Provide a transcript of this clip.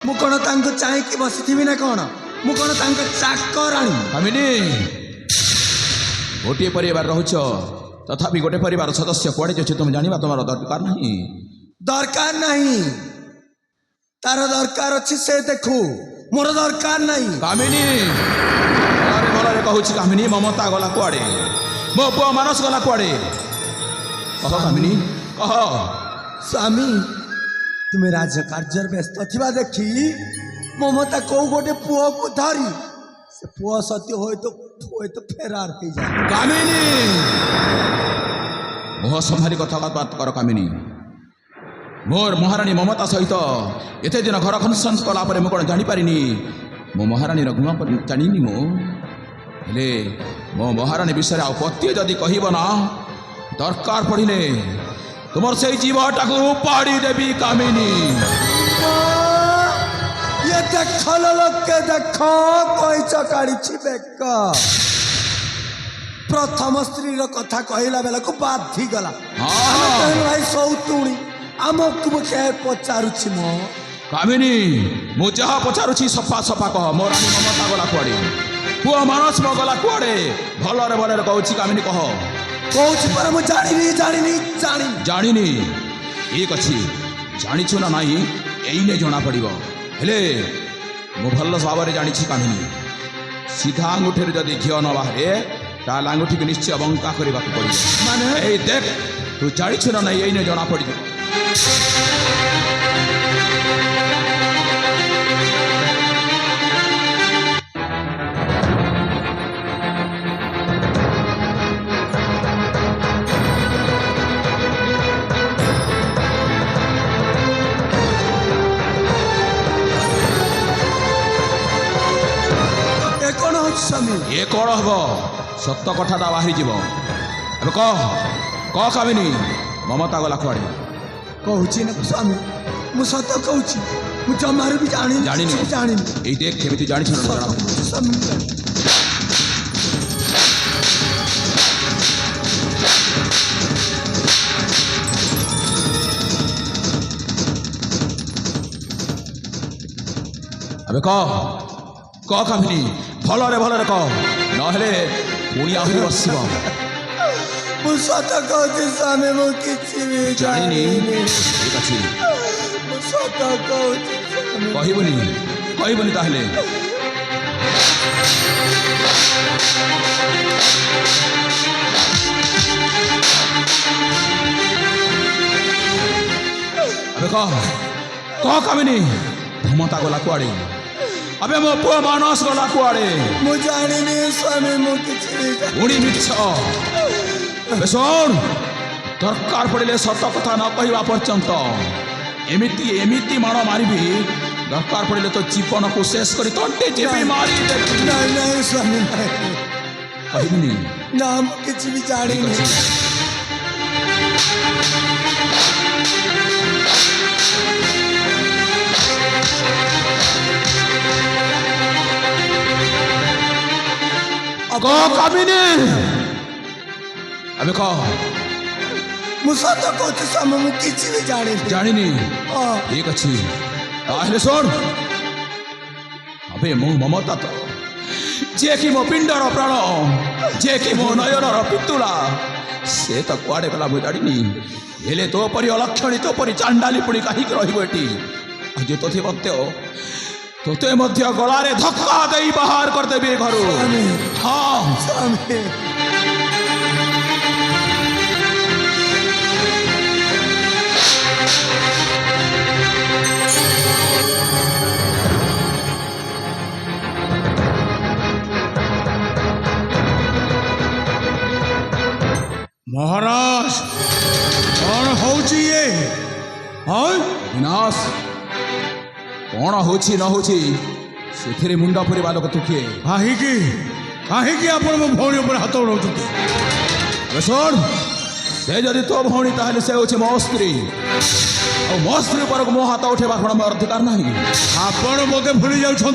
ମୁଁ କ'ଣ ତାଙ୍କୁ ଚାହିଁକି ବସିଥିବି ନା କ'ଣ? ମୁଁ କ'ଣ ତାଙ୍କ ଚାକରାଣୀ? କାମିନୀ, ଗୋଟିଏ ପରିବାର ରହୁଛ, ତଥାପି ଗୋଟେ ପରିବାର ସଦସ୍ୟ କୁଆଡ଼େ ଯାଉଛି ତୁମେ ଜାଣିବା ତୁମର ଦରକାର ନାହିଁ। ଦରକାର ନାହିଁ, ତାର ଦରକାର ଅଛି ସେ ଦେଖୁ, ମୋର ଦରକାର ନାହିଁ। କାମିନୀ, ଭଲରେ ଭଲରେ କହୁଛି କାମିନୀ, ମମତା ଗଲା କୁଆଡ଼େ? ମୋ ପୁଅ ମାନସ ଗଲା କୁଆଡ଼େ? କହ କାମିନୀ, କହ। ସ୍ୱାମୀ, ତୁମେ ରାଜକାର୍ଯ୍ୟରେ ବ୍ୟସ୍ତ ଥିବା ଦେଖି ମମତା କୋଉ ଗୋଟେ ପୁଅକୁ ଧରି ସେ ପୁଅ ସତ୍ୟ ହୁଏତ ଫେରାର ହେଇଯାଏ। କାମିନୀ, ମୁହ ସମ୍ଭାଳି କଥାବାର୍ତ୍ତା କର କାମିନୀ। ମୋର ମହାରାଣୀ ମମତା ସହିତ ଏତେ ଦିନ ଘର କନସନ୍ସ କଲା ପରେ ମୁଁ କ'ଣ ଜାଣିପାରିନି? ମୋ ମହାରାଣୀର ଗୁଣ ଜାଣିନି ମୁଁ। ହେଲେ ମୋ ମହାରାଣୀ ବିଷୟରେ ଆଉ ପତିଏ ଯଦି କହିବ ନା, ଦରକାର ପଡ଼ିଲେ ତୁମର ସେଇ ଜୀବଟାକୁ ଉପାଡ଼ି ଦେବି କାମିନୀ। ये देख लोके देख कईच काढ़ी बेक। प्रथम स्त्री कथा कहला बेला को बाधी गला। भाई सौतुणी आमको पचारुछि मो कामिनी, मु जहा पचारुछि सफा सफा कह। मो रानी ममता गला कुआड़े? पुआ मानस मो गला कुआड़े? भलरे भलरे कहूछि कामिनी कह। कहूछि पर मु जानिनी ठीक अछि, जानिछु ना नाही एइने जणा पड़िबो। हेले मु भल भाव जानी कामिनी, सीधा आंगुठी जदि घी न बाहरे ताल आंगुठी को निश्चय बंका करने को पड़े। माने देख तू जानी ना नहीं ये जना पड़। ये कौन हम सत कथाटा बाहरी जीव। अब कह कह कामिनी, ममता गला कुआड़े? कहूची ना स्वामी, मु सत कहूची, मु जमार भी जानी ए देख केमिति जानी छ ना स्वामी। अबे कह कह कामिनी, भलरे भलरे कह, नहेले पुणी आहरी बसिब। मु सत कहूची स्वामी, मु किछि भी जानिनी। ठीक अछि, मु सत कहूची स्वामी। कहबनी ताहले? अबे कह कह कामिनी, ममता गला कुआड़े? अबे मो पुआ मानस गला कुआड़े? मु जानिनी स्वामी, मु किछि पुणी मिछ। सुन, दरकार पड़े सत कथा न कहवा पर्यंत एमिति एमिति माण मारिबी, दरकार पड़े तो जीवन को शेष कर तंटे जीवी मारी देबी। नहीं स्वामी, कहबनी ना, मु किछि भी जानिनी। कामिनी, अबे कह मु सत कहूची स्वामी, मु किछि भी जानिनी। ठीक अछि, ताहले सुन। अबे मो ममता तो जे कि मो पिंडर प्राण, जे कि मो नयनर पितुला, से तो कुआड़े गला मु जानिनी। हेले तो परी अलक्षणी, तो परी चांडाली पुणी कहीं रहिबो एटी? आज तोथे मत्य तोते मध्य गलारे धक्का देई बाहर कर देबे घरु। हाँ स्वामी, महाराज कौन होची ये? हाँ विनाश कौन होची न होची से मुंडा पुरेवा लोक तू किए? कहीं आप भौणी उपर हाथ उड़ाउछंती? सुन, से जदि तो भौणी ताहले से होची मो स्त्री, और मो स्त्री पर मो हाथ उठेबा कोन अधिकार नहीं। आपण मते भूली जाउछंती।